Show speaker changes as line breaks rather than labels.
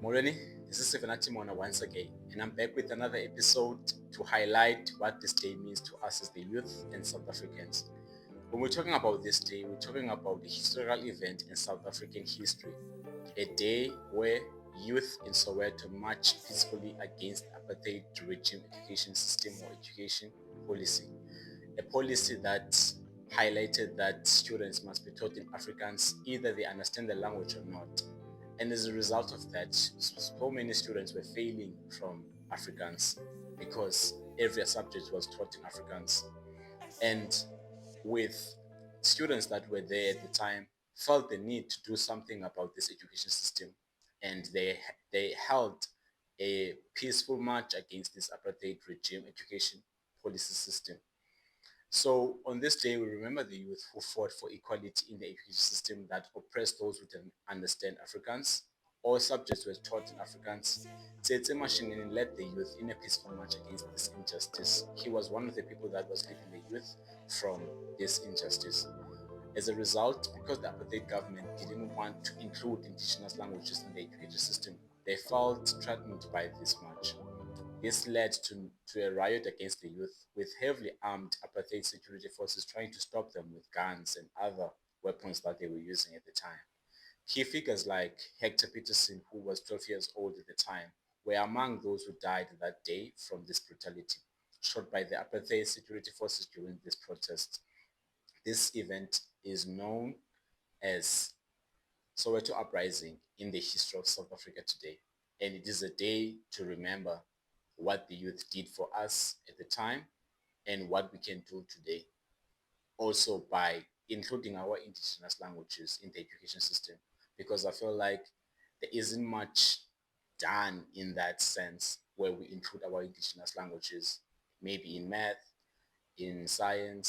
Moreni, this is Sivanati Mona once again, and I'm back with another episode to highlight what this day means to us as the youth and South Africans. When we're talking about this day, we're talking about a historical event in South African history, a day where youth in Soweto marched peacefully against apartheid regime education system or education policy, a policy that highlighted that students must be taught in Afrikaans, either they understand the language or not. And as a result of that, so many students were failing from Afrikaans because every subject was taught in Afrikaans. And with students that were there at the time felt the need to do something about this education system, and they held a peaceful march against this apartheid regime education policy system. So on this day, we remember the youth who fought for equality in the education system that oppressed those who didn't understand Afrikaans. All subjects were taught in Afrikaans. Tsetse Mashinini led the youth in a peaceful march against this injustice. He was one of the people that was leading the youth from this injustice. As a result, because the apartheid government didn't want to include indigenous languages in the education system, they felt threatened by this march. This led to a riot against the youth, with heavily armed apartheid security forces trying to stop them with guns and other weapons that they were using at the time. Key figures like Hector Peterson, who was 12 years old at the time, were among those who died that day from this brutality, shot by the apartheid security forces during this protest. This event is known as Soweto Uprising in the history of South Africa today. And it is a day to remember what the youth did for us at the time and what we can do today. Also, by including our indigenous languages in the education system, because I feel like there isn't much done in that sense where we include our indigenous languages, maybe in math, in science,